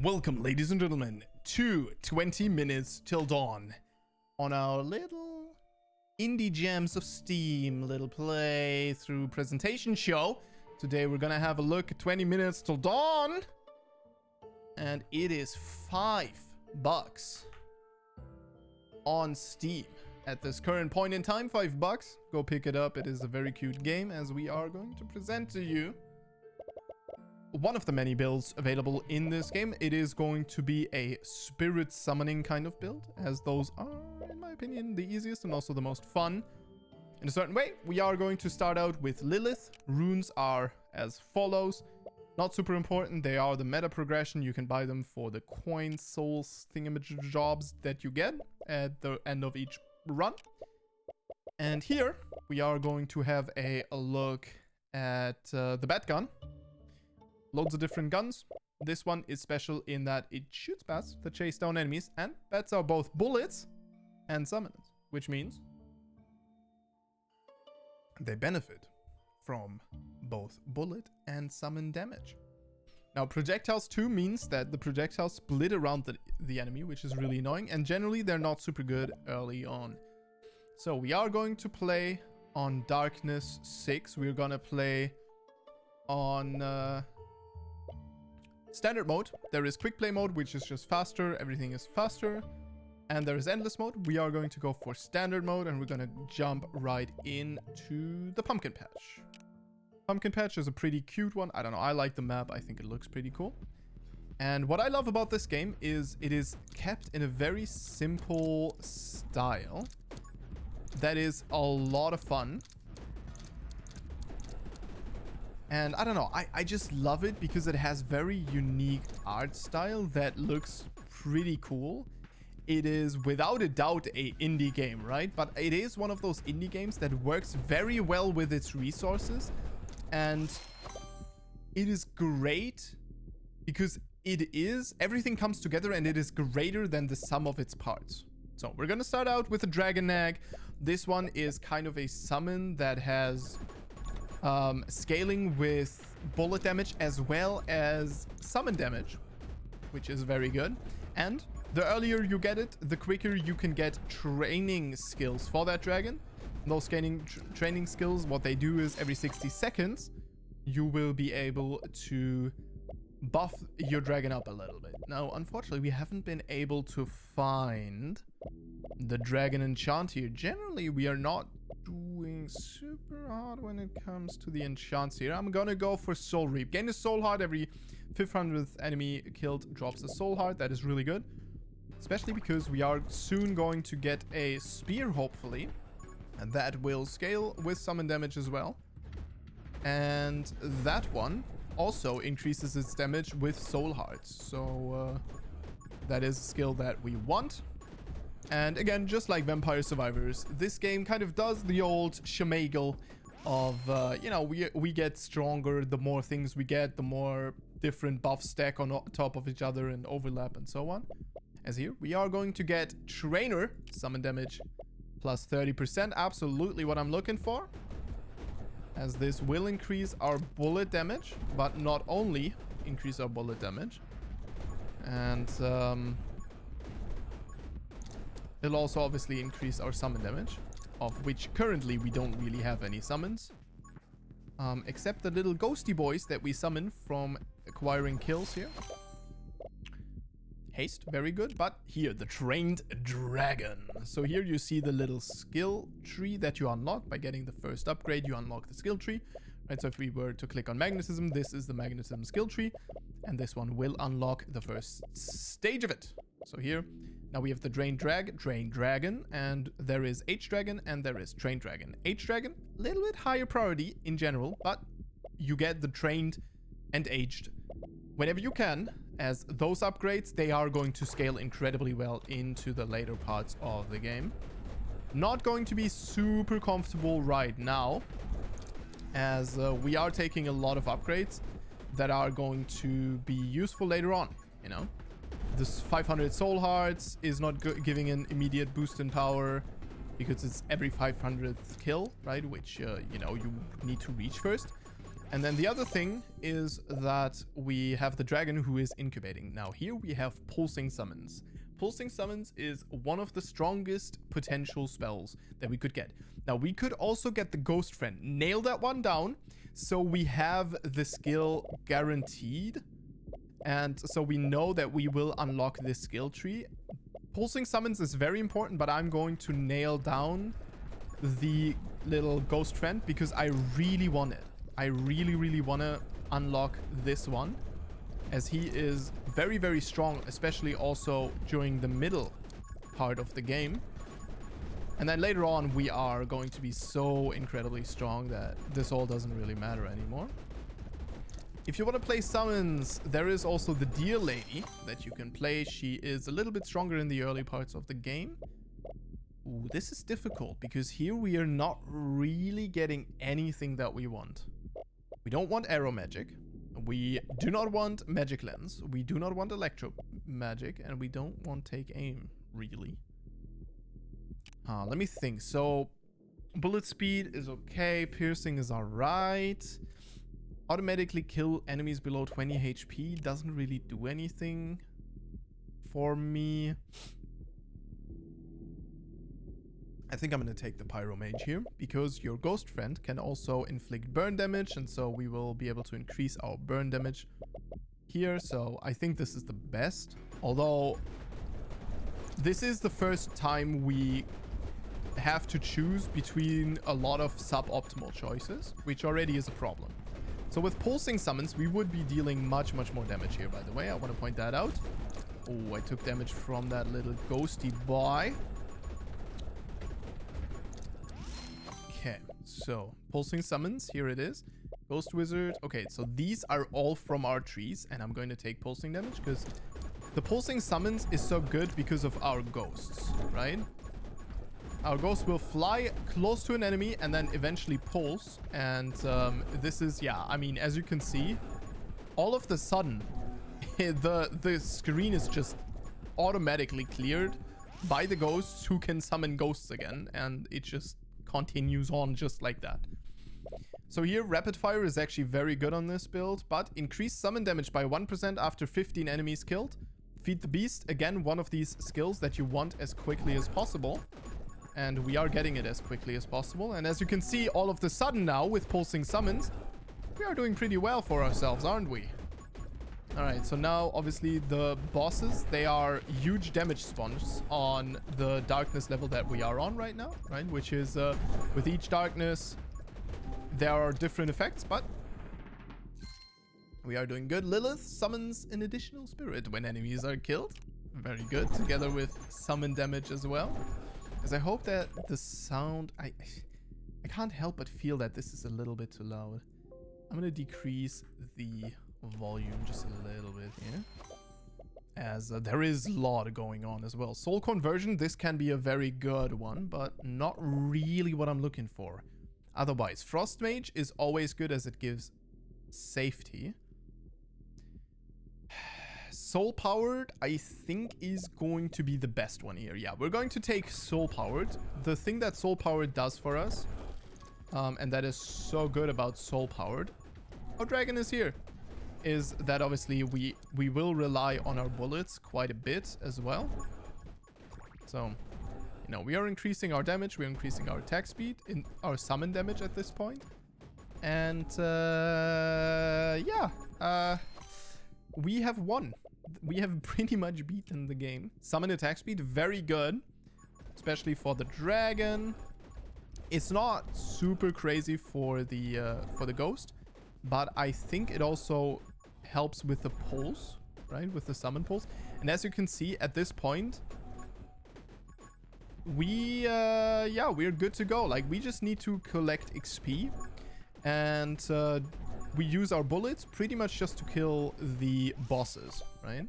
Welcome, ladies and gentlemen, to 20 Minutes Till Dawn on our little Indie Gems of Steam little playthrough presentation show. Today we're gonna have a look at 20 Minutes Till Dawn, and it is $5 on Steam at this current point in time. $5. Go pick it up. It is a very cute game, as we are going to present to you one of the many builds available in this game. It is going to be a spirit summoning kind of build, as those are, in my opinion, the easiest and also the most fun in a certain way. We are going to start out with Lilith. Runes are as follows. Not super important. They are the meta progression. You can buy them for the coin souls thingamajobs that you get at the end of each run. And here we are going to have a look at the bat gun. Loads of different guns. This one is special in that it shoots bats that chase down enemies, and bats are both bullets and summons, which means they benefit from both bullet and summon damage. Now, projectiles too means that the projectiles split around the enemy, which is really annoying, and generally they're not super good early on. So we are going to play on Darkness 6. We're gonna play on standard mode. There is quick play mode, which is just faster. Everything is faster. And there is endless mode. We are going to go for standard mode, and we're going to jump right into the pumpkin patch. Pumpkin patch is a pretty cute one. I don't know. I like the map. I think it looks pretty cool. And what I love about this game is it is kept in a very simple style that is a lot of fun. And I don't know, I just love it because it has very unique art style that looks pretty cool. It is without a doubt a indie game, right? But it is one of those indie games that works very well with its resources. And it is great because everything comes together and it is greater than the sum of its parts. So we're gonna start out with a Dragon Nag. This one is kind of a summon that has scaling with bullet damage as well as summon damage, which is very good. And the earlier you get it, the quicker you can get training skills for that dragon. Those training skills, what they do is every 60 seconds, you will be able to buff your dragon up a little bit. Now, unfortunately, we haven't been able to find the dragon enchant here. Generally, we are not doing super hard when it comes to the enchants here. I'm gonna go for Soul Reap. Gain a soul heart. Every 500th enemy killed drops a soul heart. That is really good, especially because we are soon going to get a spear, hopefully, and that will scale with summon damage as well. And that one also increases its damage with soul hearts. So that is a skill that we want. And again, just like Vampire Survivors, this game kind of does the old shemagle of, you know, we get stronger the more things we get, the more different buffs stack on top of each other and overlap and so on. As here, we are going to get Trainer, summon damage, plus 30%. Absolutely what I'm looking for, as this will increase our bullet damage, but not only increase our bullet damage. And it'll also obviously increase our summon damage, of which currently we don't really have any summons. Except the little ghosty boys that we summon from acquiring kills here. Haste, very good. But here, the Trained Dragon. So here you see the little skill tree that you unlock. By getting the first upgrade, you unlock the skill tree. Right, so if we were to click on Magnetism, this is the Magnetism skill tree. And this one will unlock the first stage of it. So here, now we have the Trained Dragon, and there is H-Dragon, and there is Trained Dragon. H-Dragon, a little bit higher priority in general, but you get the Trained and Aged whenever you can, as those upgrades, they are going to scale incredibly well into the later parts of the game. Not going to be super comfortable right now, as we are taking a lot of upgrades that are going to be useful later on, you know. This 500 soul hearts is not giving an immediate boost in power because it's every 500th kill, right? Which, you know, you need to reach first. And then the other thing is that we have the dragon who is incubating. Now here we have pulsing summons. Pulsing summons is one of the strongest potential spells that we could get. Now we could also get the ghost friend. Nail that one down. So we have the skill guaranteed. And so we know that we will unlock this skill tree. Pulsing summons is very important, but I'm going to nail down the little ghost friend because I really want it. I really want to unlock this one, as he is very, very strong, especially also during the middle part of the game. And then later on, we are going to be so incredibly strong that this all doesn't really matter anymore. If you want to play summons, there is also the Deer Lady that you can play. She is a little bit stronger in the early parts of the game. Ooh, this is difficult because here we are not really getting anything that we want. We don't want arrow magic. We do not want magic lens. We do not want electro magic, and we don't want take aim, really. Let me think. So bullet speed is okay. Piercing is alright. Automatically kill enemies below 20 HP doesn't really do anything for me. I think I'm going to take the Pyro Mage here, because your Ghost Friend can also inflict burn damage, and so we will be able to increase our burn damage here. So I think this is the best. Although, this is the first time we have to choose between a lot of suboptimal choices, which already is a problem. So with Pulsing Summons, we would be dealing much more damage here, by the way. I want to point that out. Oh, I took damage from that little ghosty boy. Okay, so Pulsing Summons, here it is. Ghost Wizard. Okay, so these are all from our trees, and I'm going to take pulsing damage because the Pulsing Summons is so good because of our ghosts, right? Our ghost will fly close to an enemy and then eventually pulse. And this is, yeah, I mean, as you can see, all of the sudden, the screen is just automatically cleared by the ghosts who can summon ghosts again. And it just continues on just like that. So here, Rapid Fire is actually very good on this build, but increase summon damage by 1% after 15 enemies killed. Feed the Beast, again, one of these skills that you want as quickly as possible. And we are getting it as quickly as possible. And as you can see, all of the sudden now, with Pulsing Summons, we are doing pretty well for ourselves, aren't we? Alright, so now, obviously, the bosses, they are huge damage sponges on the darkness level that we are on right now, right? Which is, with each darkness, there are different effects, but we are doing good. Lilith summons an additional spirit when enemies are killed. Very good, together with summon damage as well. As I hope that the sound... I can't help but feel that this is a little bit too loud. I'm going to decrease the volume just a little bit here, as there is a lot going on as well. Soul Conversion, this can be a very good one, but not really what I'm looking for. Otherwise, Frost Mage is always good as it gives safety. Soul Powered, I think, is going to be the best one here. Yeah, we're going to take Soul Powered. The thing that Soul Powered does for us, and that is so good about Soul Powered, our dragon is here, is that obviously we will rely on our bullets quite a bit as well. So, you know, we are increasing our damage, we're increasing our attack speed, in our summon damage at this point. And, yeah, we have won. We have pretty much beaten the game. Summon attack speed, very good, especially for the dragon. It's not super crazy for the ghost, but I think it also helps with the pulse, right? With the summon pulse. And as you can see at this point, we're good to go. Like, we just need to collect XP, and we use our bullets pretty much just to kill the bosses, right?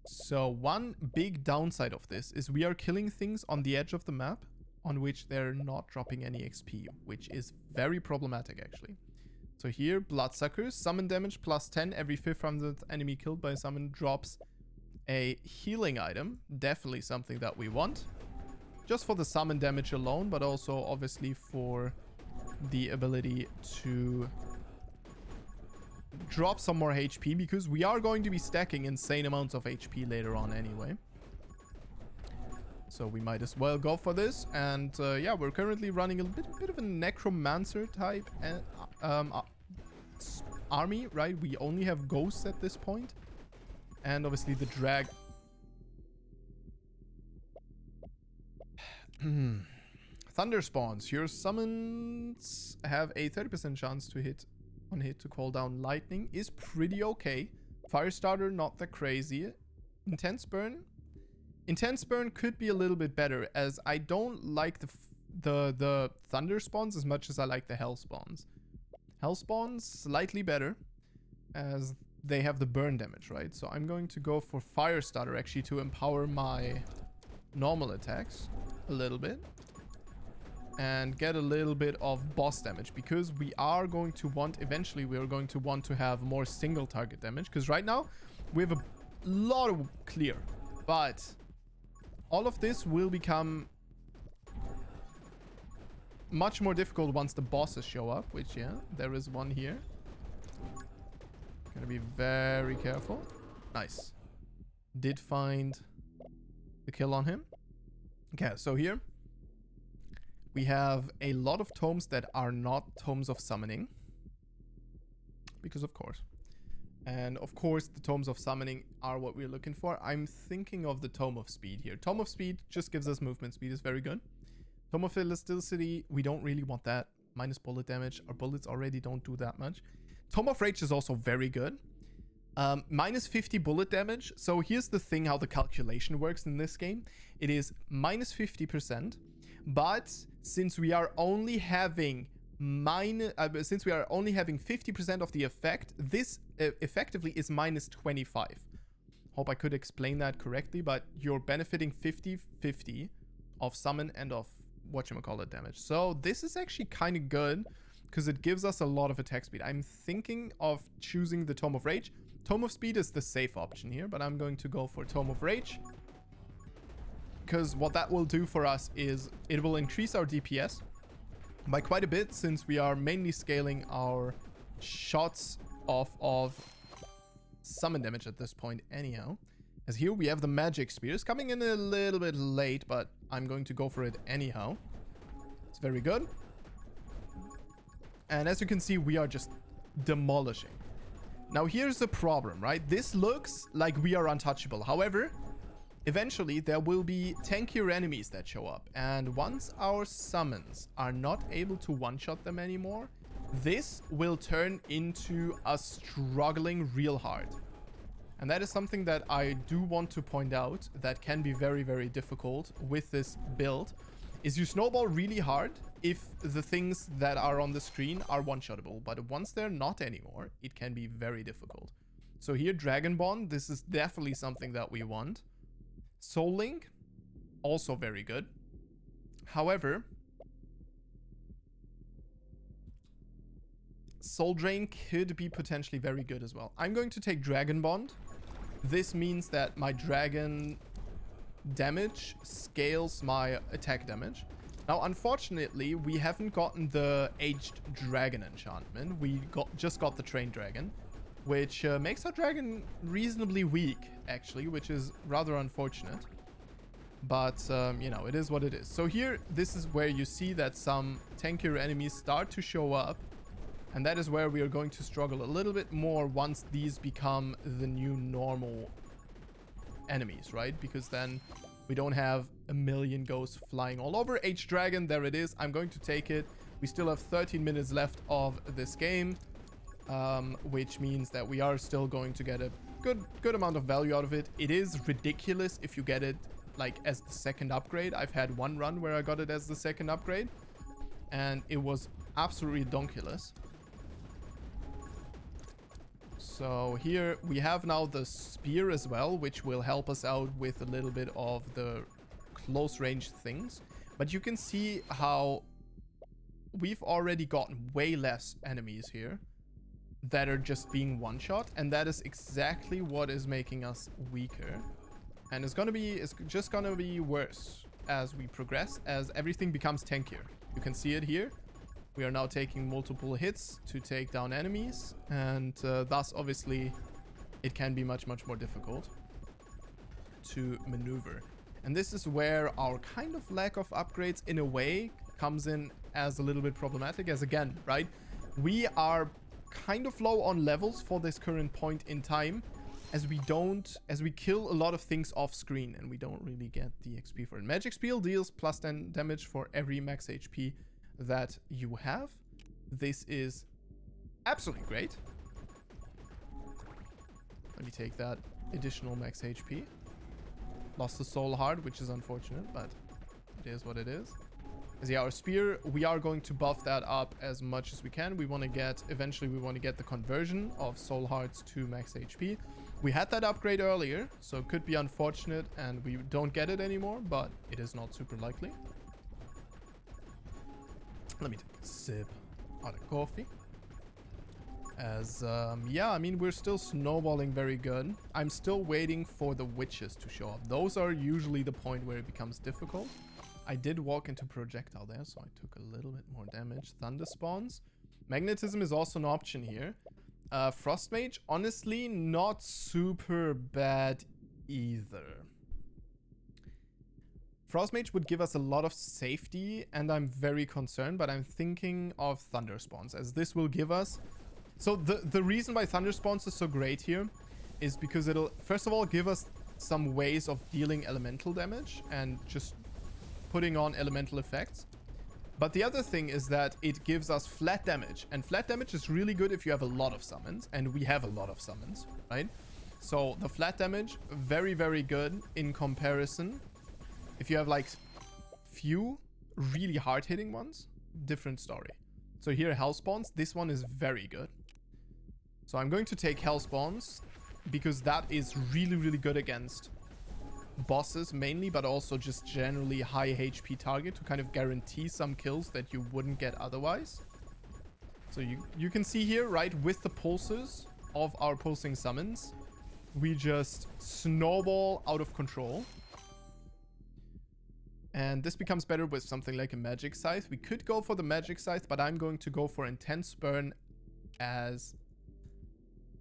So one big downside of this is we are killing things on the edge of the map on which they're not dropping any XP, which is very problematic actually. So here, Bloodsuckers, summon damage plus 10 every 500th enemy killed by summon drops a healing item. Definitely something that we want. Just for the summon damage alone, but also obviously for the ability to drop some more HP because we are going to be stacking insane amounts of HP later on anyway. So we might as well go for this. And yeah, we're currently running a bit of a necromancer type army, right? We only have ghosts at this point. And obviously the drag... Thunder spawns. Your summons have a 30% chance to hit on hit to call down lightning. Is pretty okay. Firestarter, not that crazy. Intense burn. Intense burn could be a little bit better, as I don't like the thunder spawns as much as I like the hell spawns. Hell spawns slightly better, as they have the burn damage, right? So I'm going to go for Firestarter actually to empower my normal attacks a little bit and get a little bit of boss damage, because we are going to want, eventually we are going to want to have more single target damage, because right now we have a lot of clear, but all of this will become much more difficult once the bosses show up, which, yeah, there is one here. Gotta be very careful. Nice. Did find the kill on him. Okay, so here we have a lot of tomes that are not tomes of summoning, because of course. And of course, the tomes of summoning are what we're looking for. I'm thinking of the Tome of Speed here. Tome of Speed just gives us movement speed. Is very good. Tome of Elasticity, we don't really want that. Minus bullet damage. Our bullets already don't do that much. Tome of Rage is also very good. Minus 50 bullet damage. So here's the thing how the calculation works in this game. It is minus 50%. But since we are only having since we are only having 50% of the effect, this effectively is minus 25. Hope I could explain that correctly, but you're benefiting 50-50 of summon and of whatchamacallit damage. So this is actually kind of good because it gives us a lot of attack speed. I'm thinking of choosing the Tome of Rage. Tome of Speed is the safe option here, but I'm going to go for Tome of Rage, because what that will do for us is it will increase our DPS by quite a bit, since we are mainly scaling our shots off of summon damage at this point anyhow. As here we have the magic spears coming in a little bit late, but I'm going to go for it anyhow. It's very good. And as you can see, we are just demolishing. Now here's the problem, right? This looks like we are untouchable. However, eventually there will be tankier enemies that show up, and once our summons are not able to one-shot them anymore, this will turn into us struggling real hard. And that is something that I do want to point out that can be very, very difficult with this build, is you snowball really hard if the things that are on the screen are one-shottable, but once they're not anymore, it can be very difficult. So here, Dragon Bond, this is definitely something that we want. Soul Link, also very good. However, Soul Drain could be potentially very good as well. I'm going to take Dragon Bond. This means that my dragon damage scales my attack damage. Now, unfortunately, we haven't gotten the Aged Dragon enchantment. We just got the Trained Dragon, which makes our dragon reasonably weak, actually, which is rather unfortunate. But, you know, it is what it is. So here, this is where you see that some tankier enemies start to show up. And that is where we are going to struggle a little bit more once these become the new normal enemies, right? Because then we don't have a million ghosts flying all over. H-Dragon, there it is. I'm going to take it. We still have 13 minutes left of this game, which means that we are still going to get a good amount of value out of it. It is ridiculous if you get it like as the second upgrade. I've had one run where I got it as the second upgrade, and it was absolutely donkulous. So here we have now the spear as well, which will help us out with a little bit of the close range things. But you can see how we've already gotten way less enemies here that are just being one shot, and that is exactly what is making us weaker. And it's just gonna be worse as we progress, as everything becomes tankier. You can see it here. We are now taking multiple hits to take down enemies, and thus obviously it can be much more difficult to maneuver. And this is where our kind of lack of upgrades in a way comes in as a little bit problematic, as again, right, we are kind of low on levels for this current point in time, as we kill a lot of things off screen and we don't really get the XP for it. Magic Spiel deals plus 10 damage for every max HP that you have. This is absolutely great. Let me take that additional max HP. Lost the soul heart, which is unfortunate, but it is what it is. As yeah, our spear, we are going to buff that up as much as we can. We want to get, eventually we want to get the conversion of soul hearts to max HP. We had that upgrade earlier, so it could be unfortunate and we don't get it anymore, but it is not super likely. Let me take a sip out of coffee. As, yeah, I mean, we're still snowballing very good. I'm still waiting for the witches to show up. Those are usually the point where it becomes difficult. I did walk into projectile there, so I took a little bit more damage. Thunder spawns. Magnetism is also an option here. Frost Mage, honestly, not super bad either. Frost Mage would give us a lot of safety, and I'm very concerned, but I'm thinking of Thunder spawns, as this will give us... So the reason why Thunder spawns is so great here is because it'll, first of all, give us some ways of dealing elemental damage and just putting on elemental effects. But the other thing is that it gives us flat damage, and flat damage is really good if you have a lot of summons, and we have a lot of summons, right? So the flat damage, very, very good in comparison. If you have like few really hard-hitting ones, different story. So here, Hell Spawns, this one is very good. So I'm going to take Hell Spawns because that is really, really good against bosses mainly, but also just generally high HP target to kind of guarantee some kills that you wouldn't get otherwise. So you can see here, right, with the pulses of our pulsing summons, we just snowball out of control. And this becomes better with something like a Magic Scythe. We could go for the Magic Scythe, but I'm going to go for Intense Burn, as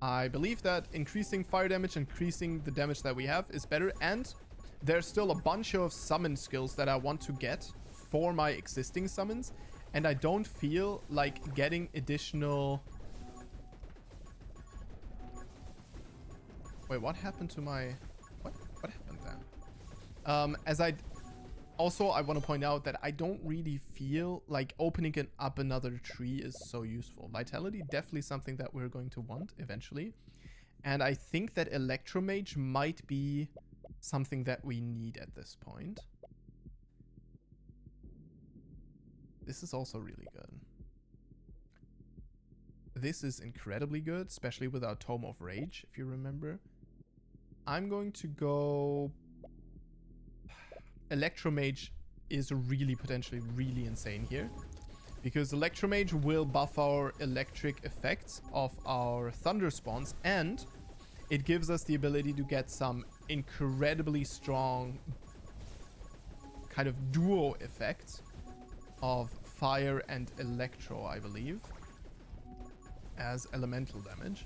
I believe that increasing fire damage, increasing the damage that we have is better. And there's still a bunch of summon skills that I want to get for my existing summons. And I don't feel like getting additional... Wait, what happened to my... What happened then? Also, I want to point out that I don't really feel like opening up another tree is so useful. Vitality, definitely something that we're going to want eventually. And I think that Electromage might be something that we need at this point. This is also really good. This is incredibly good, especially with our Tome of Rage, if you remember. I'm going to go... Electromage is really potentially really insane here, because Electromage will buff our electric effects of our Thunder Spawns, and it gives us the ability to get some incredibly strong kind of duo effects of fire and electro, I believe, as elemental damage.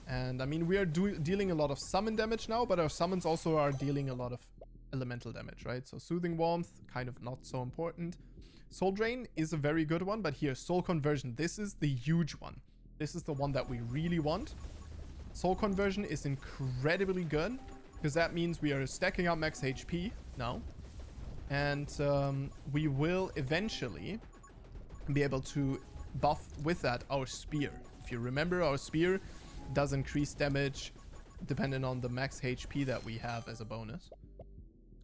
And I mean, we are dealing a lot of summon damage now, but our summons also are dealing a lot of elemental damage, right? So Soothing Warmth, kind of not so important. Soul Drain is a very good one, but here, Soul Conversion, this is the huge one. This is the one that we really want. Soul Conversion is incredibly good, because that means we are stacking up max HP now. And we will eventually be able to buff with that our Spear. If you remember, our Spear does increase damage depending on the max HP that we have as a bonus.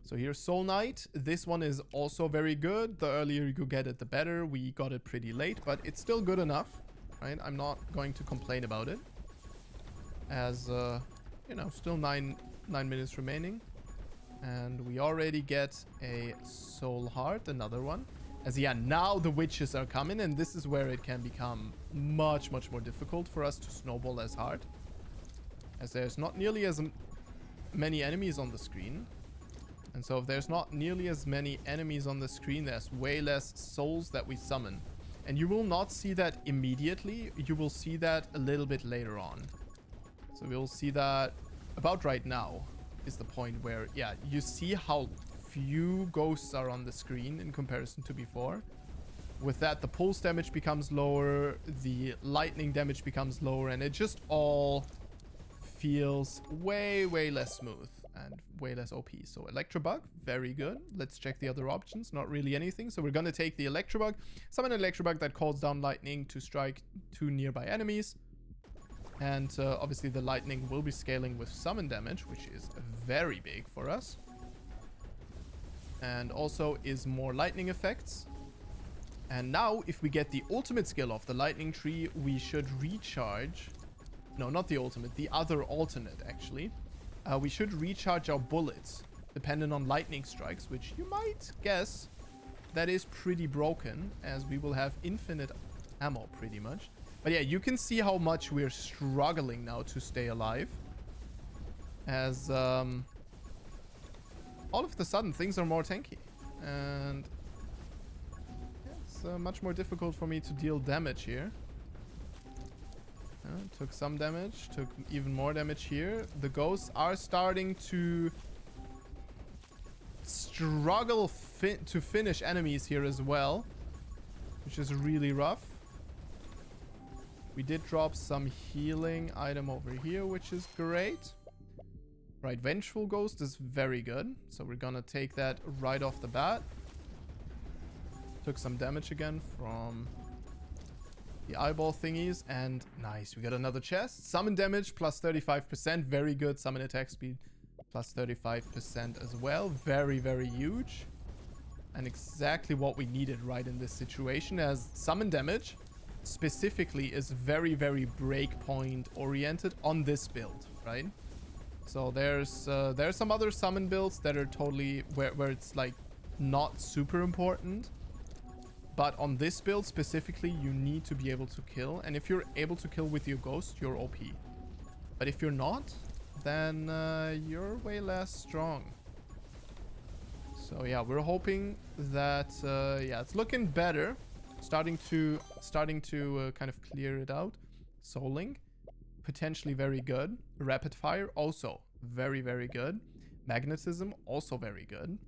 So here's Soul Knight. This one is also very good. The earlier you get it, the better. We got it pretty late, but it's still good enough, right? I'm not going to complain about it. As, you know, still 9 minutes remaining. And we already get a Soul Heart, another one. As, yeah, now the witches are coming, and this is where it can become much more difficult for us to snowball as hard. As there's not nearly as many enemies on the screen. And so if there's not nearly as many enemies on the screen, there's way less souls that we summon. And you will not see that immediately. You will see that a little bit later on. So we'll see that about right now is the point where, yeah, you see how few ghosts are on the screen in comparison to before. With that, the pulse damage becomes lower, the lightning damage becomes lower, and it just all feels way, way less smooth and way less OP. So Electrobug, very good. Let's check the other options. Not really anything. So we're going to take the Electrobug, summon an Electrobug that calls down lightning to strike 2 nearby enemies. And obviously the lightning will be scaling with summon damage, which is very big for us. And also is more lightning effects. And now, if we get the ultimate skill of the lightning tree, we should recharge... No, not the ultimate. The other alternate, actually. We should recharge our bullets, dependent on lightning strikes, which you might guess that is pretty broken, as we will have infinite ammo, pretty much. But yeah, you can see how much we're struggling now to stay alive. As all of a sudden, things are more tanky. And... much more difficult for me to deal damage here. Took some damage, took even more damage here. The ghosts are starting to struggle to finish enemies here as well, which is really rough. We did drop some healing item over here, which is great. Right, Vengeful Ghost is very good, so we're gonna take that right off the bat. Took some damage again from the eyeball thingies, and nice, we got another chest. Summon damage plus 35%, very good. Summon attack speed plus 35% as well, very, very huge. And exactly what we needed right in this situation, as summon damage specifically is very, very breakpoint oriented on this build, right? So there's some other summon builds that are totally where it's like not super important. But on this build specifically, you need to be able to kill. And if you're able to kill with your ghost, you're OP. But if you're not, then you're way less strong. So yeah, we're hoping that, yeah, it's looking better. Starting to kind of clear it out. Souling, potentially very good. Rapid Fire, also very, very good. Magnetism, also very good.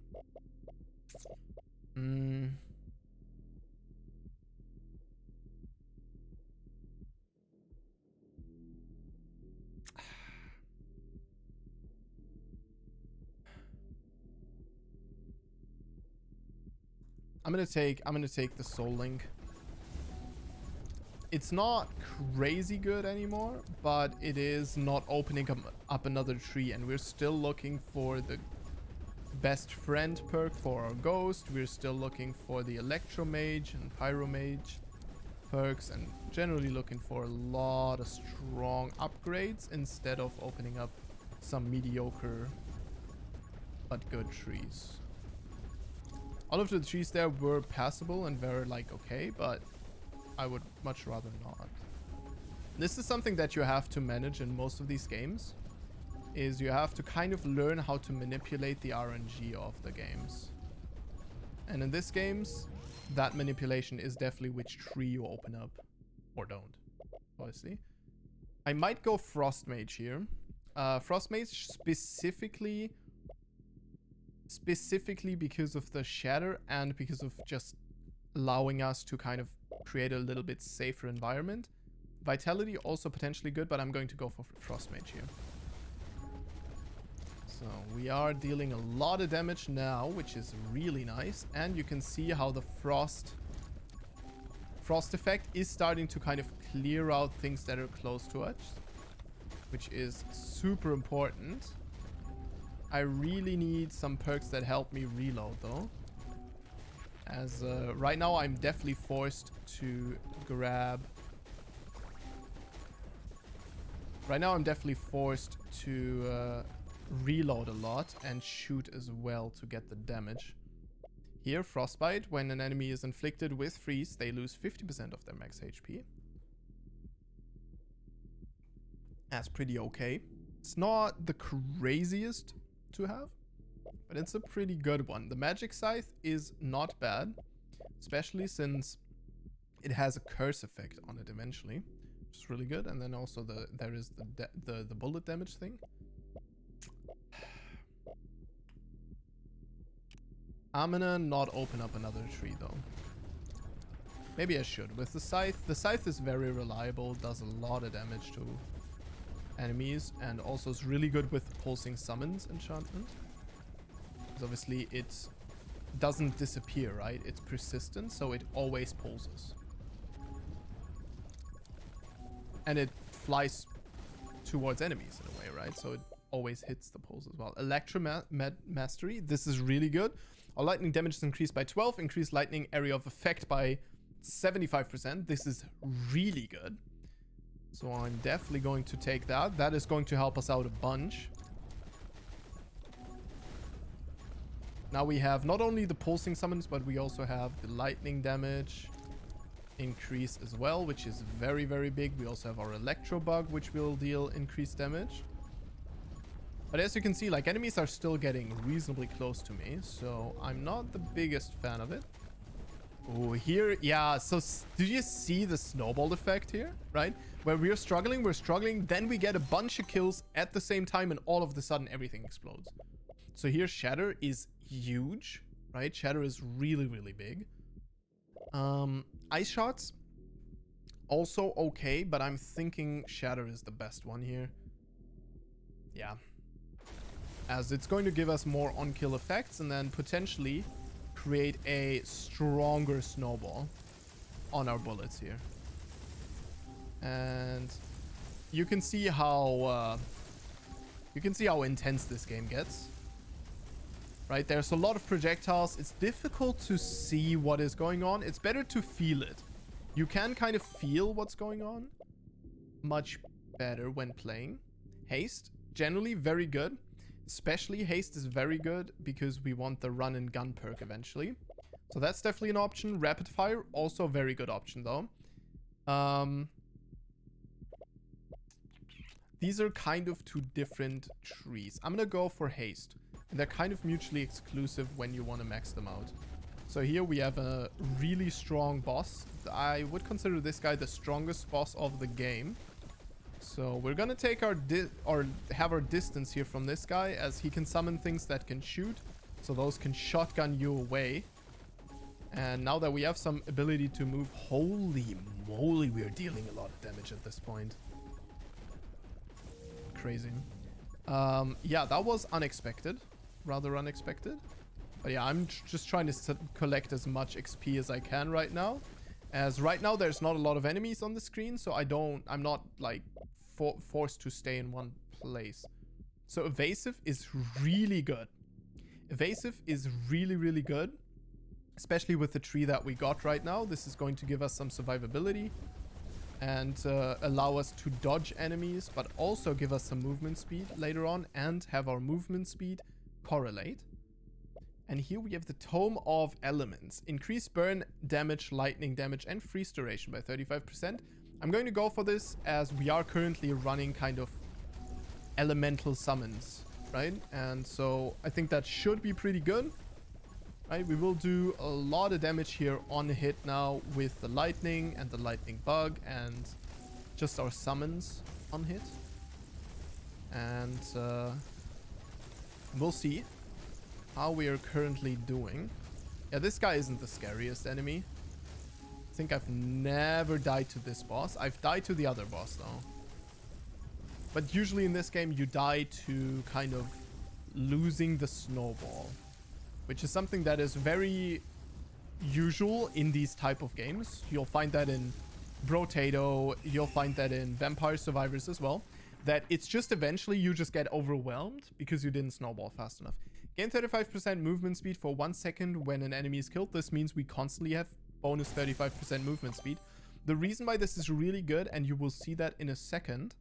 I'm gonna take the Soul Link. It's not crazy good anymore, but it is not opening up another tree, and we're still looking for the best friend perk for our ghost. We're still looking for the Electro Mage and Pyro Mage perks, and generally looking for a lot of strong upgrades instead of opening up some mediocre but good trees. All of the trees there were passable and were like okay, but I would much rather not. This is something that you have to manage in most of these games, is you have to kind of learn how to manipulate the RNG of the games. And in this games, that manipulation is definitely which tree you open up or don't, obviously. I might go Frost Mage here. Frost Mage specifically because of the shatter and because of just allowing us to kind of create a little bit safer environment. Vitality also potentially good, but I'm going to go for Frost Mage here. So we are dealing a lot of damage now, which is really nice. And you can see how the frost effect is starting to kind of clear out things that are close to us, which is super important. I really need some perks that help me reload though, as right now I'm definitely forced to grab... Right now I'm definitely forced to reload a lot and shoot as well to get the damage. Here, Frostbite, when an enemy is inflicted with freeze, they lose 50% of their max HP. That's pretty okay. It's not the craziest to have, but it's a pretty good one. The Magic Scythe is not bad, especially since it has a curse effect on it eventually, which is really good. And then also there is the bullet damage thing. I'm gonna not open up another tree though. Maybe I should. With the scythe. The scythe is very reliable, does a lot of damage to enemies, and also is really good with pulsing summons enchantment. Because obviously it doesn't disappear, right? It's persistent, so it always pulses. And it flies towards enemies in a way, right? So it always hits the pulse as well. Electro Mastery. This is really good. Our lightning damage is increased by 12. Increased lightning area of effect by 75%. This is really good. So I'm definitely going to take that. That is going to help us out a bunch. Now we have not only the pulsing summons, but we also have the lightning damage increase as well, which is very, very big. We also have our electro bug, which will deal increased damage. But as you can see, like, enemies are still getting reasonably close to me, so I'm not the biggest fan of it. Oh, here, yeah, so do you see the snowball effect here, right? Where we're struggling, then we get a bunch of kills at the same time, and all of a sudden everything explodes. So here, Shatter is huge, right? Shatter is really, really big. Ice Shots, also okay, but I'm thinking Shatter is the best one here. Yeah. As it's going to give us more on-kill effects and then potentially create a stronger snowball on our bullets here. And you can see how intense this game gets. Right, there's a lot of projectiles. It's difficult to see what is going on. It's better to feel it. You can kind of feel what's going on much better when playing. Haste, generally very good. Especially haste is very good because we want the run and gun perk eventually. So that's definitely an option. Rapid fire, also a very good option though. These are kind of two different trees. I'm gonna go for haste. And they're kind of mutually exclusive when you want to max them out. So here we have a really strong boss. I would consider this guy the strongest boss of the game. So we're gonna take our have our distance here from this guy, as he can summon things that can shoot. So those can shotgun you away. And now that we have some ability to move, holy moly, we are dealing a lot of damage at this point. Crazy. Yeah, that was unexpected. Rather unexpected. But yeah, I'm just trying to collect as much XP as I can right now. As right now, there's not a lot of enemies on the screen, so I'm not like forced to stay in one place. So evasive is really good. Evasive is really, really good. Especially with the tree that we got right now. This is going to give us some survivability. And allow us to dodge enemies, but also give us some movement speed later on. And have our movement speed correlate. And here we have the Tome of Elements. Increase burn damage, lightning damage, and freeze duration by 35%. I'm going to go for this as we are currently running kind of elemental summons, right? And so I think that should be pretty good, right? We will do a lot of damage here on hit now with the lightning and the lightning bug and just our summons on hit. And we'll see how we are currently doing. Yeah, this guy isn't the scariest enemy. I think I've never died to this boss. I've died to the other boss though. But usually in this game you die to kind of losing the snowball, which is something that is very usual in these type of games. You'll find that in Brotato, you'll find that in Vampire Survivors as well. That it's just eventually you just get overwhelmed because you didn't snowball fast enough. Gain 35% movement speed for 1 second when an enemy is killed. This means we constantly have bonus 35% movement speed. The reason why this is really good, and you will see that in a second.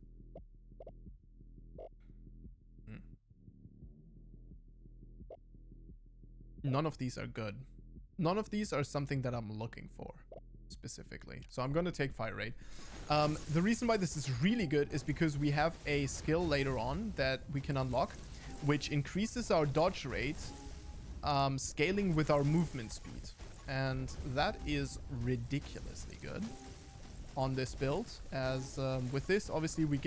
None of these are good. None of these are something that I'm looking for specifically. So I'm going to take Fire Rate. The reason why this is really good is because we have a skill later on that we can unlock, which increases our dodge rate, scaling with our movement speed. And that is ridiculously good on this build. As with this, obviously, we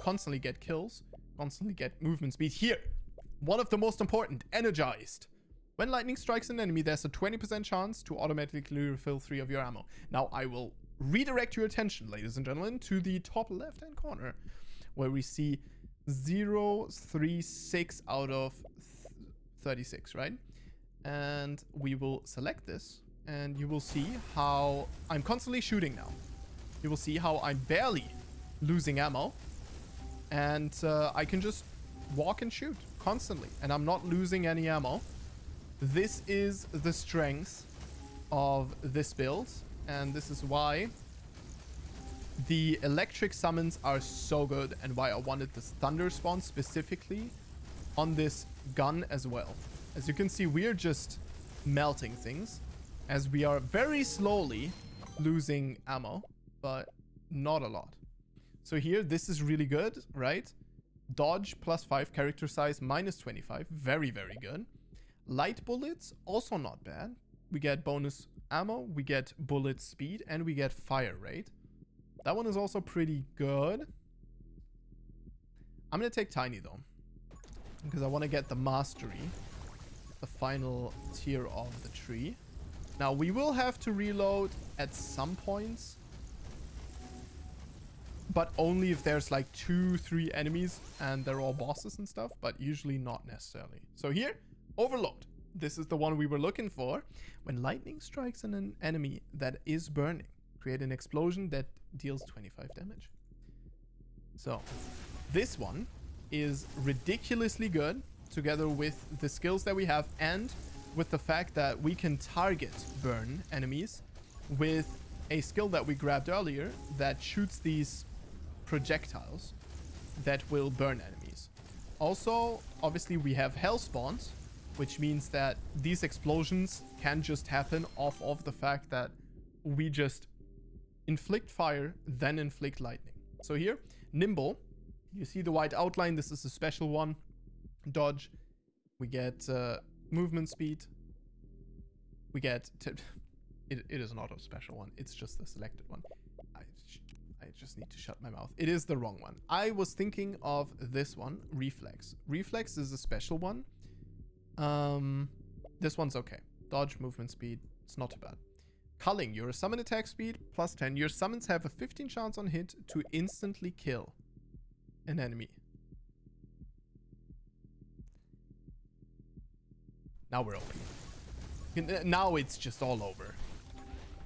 constantly get kills, constantly get movement speed. Here, one of the most important, energized. When lightning strikes an enemy, there's a 20% chance to automatically refill 3 of your ammo. Now, I will redirect your attention, ladies and gentlemen, to the top left-hand corner, where we see 036 out of 36, right? And we will select this, and you will see how I'm constantly shooting now. You will see how I'm barely losing ammo, and I can just walk and shoot constantly, and I'm not losing any ammo. This is the strength of this build, and this is why the electric summons are so good, and why I wanted this thunder spawn specifically on this gun as well. As you can see, we're just melting things as we are very slowly losing ammo, but not a lot. So here, this is really good, right? Dodge +5, character size -25. Very, very good. Light bullets, also not bad. We get bonus ammo, we get bullet speed, and we get fire rate. That one is also pretty good. I'm going to take Tiny, though, because I want to get the mastery, the final tier of the tree. Now, we will have to reload at some points, but only if there's like 2-3 enemies and they're all bosses and stuff, but usually not necessarily. So here, overload. This is the one we were looking for. When lightning strikes an enemy that is burning, create an explosion that deals 25 damage. So this one is ridiculously good, together with the skills that we have and with the fact that we can target burn enemies with a skill that we grabbed earlier that shoots these projectiles that will burn enemies. Also, obviously, we have hell spawns, which means that these explosions can just happen off of the fact that we just inflict fire, then inflict lightning. So here, nimble, you see the white outline. This is a special one. Dodge, we get movement speed. We get it is not a special one, it's just the selected one. I just need to shut my mouth. It is the wrong one. I was thinking of this one, reflex. Reflex is a special one. This one's okay. Dodge, movement speed, it's not too bad. Culling, your summon attack speed +10. Your summons have a 15 chance on hit to instantly kill an enemy. Now we're OP. Now it's just all over.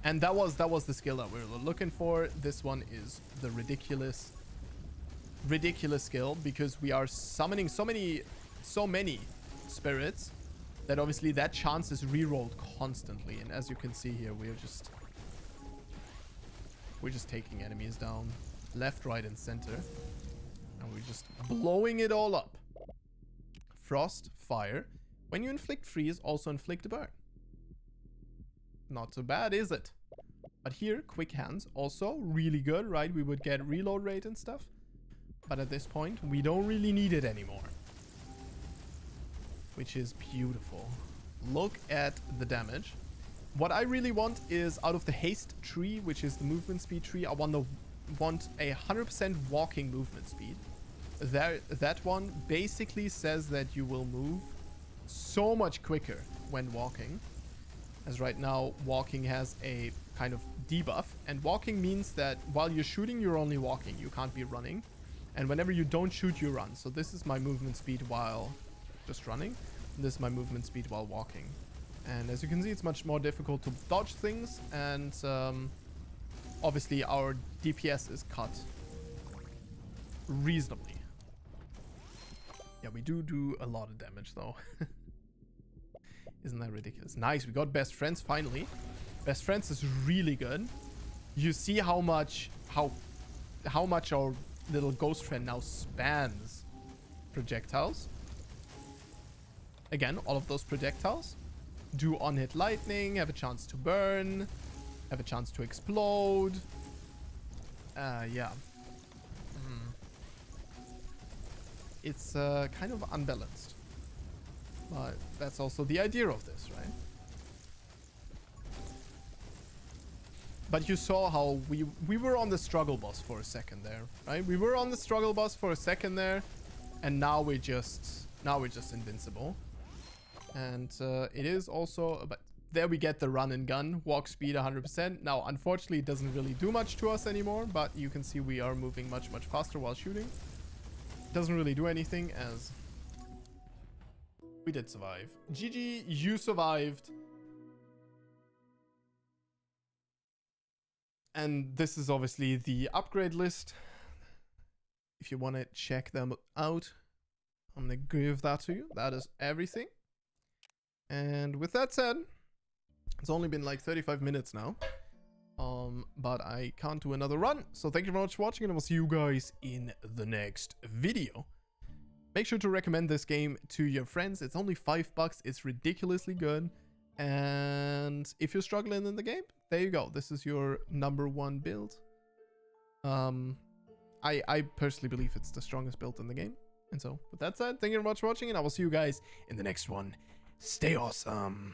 And that was the skill that we were looking for. This one is the ridiculous skill, because we are summoning so many spirits that obviously that chance is rerolled constantly. And as you can see here, we're just taking enemies down left, right, and center, and we're just blowing it all up. Frost, fire. When you inflict freeze, also inflict a burn. Not so bad, is it? But here, quick hands, also really good, right? We would get reload rate and stuff, but at this point, we don't really need it anymore, which is beautiful. Look at the damage. What I really want is, out of the haste tree, which is the movement speed tree, I want a 100% walking movement speed. That one basically says that you will move so much quicker when walking, as right now walking has a kind of debuff, and walking means that while you're shooting, you're only walking, you can't be running, and whenever you don't shoot, you run. So this is my movement speed while just running, and this is my movement speed while walking. And as you can see, it's much more difficult to dodge things, and obviously our DPS is cut reasonably. Yeah, we do a lot of damage though. Isn't that ridiculous? Nice, we got best friends finally. Best friends is really good. You see how much our little ghost friend now spans projectiles. Again, all of those projectiles do on-hit lightning, have a chance to burn, have a chance to explode. Yeah. It's kind of unbalanced. But that's also the idea of this, right? But you saw how we were on the struggle bus for a second there, right? We were on the struggle bus for a second there, and now we're just invincible. And it is also, but there we get the run and gun, walk speed 100%. Now, unfortunately, it doesn't really do much to us anymore, but you can see we are moving much faster while shooting. Doesn't really do anything as we did survive. GG, you survived. And this is obviously the upgrade list. If you want to check them out, I'm going to give that to you. That is everything. And with that said, it's only been like 35 minutes now. But I can't do another run. So thank you very much for watching, and I will see you guys in the next video. Make sure to recommend this game to your friends. It's only $5. It's ridiculously good. And if you're struggling in the game, there you go. This is your #1 build. I personally believe it's the strongest build in the game. And so with that said, thank you very much for watching, and I will see you guys in the next one. Stay awesome.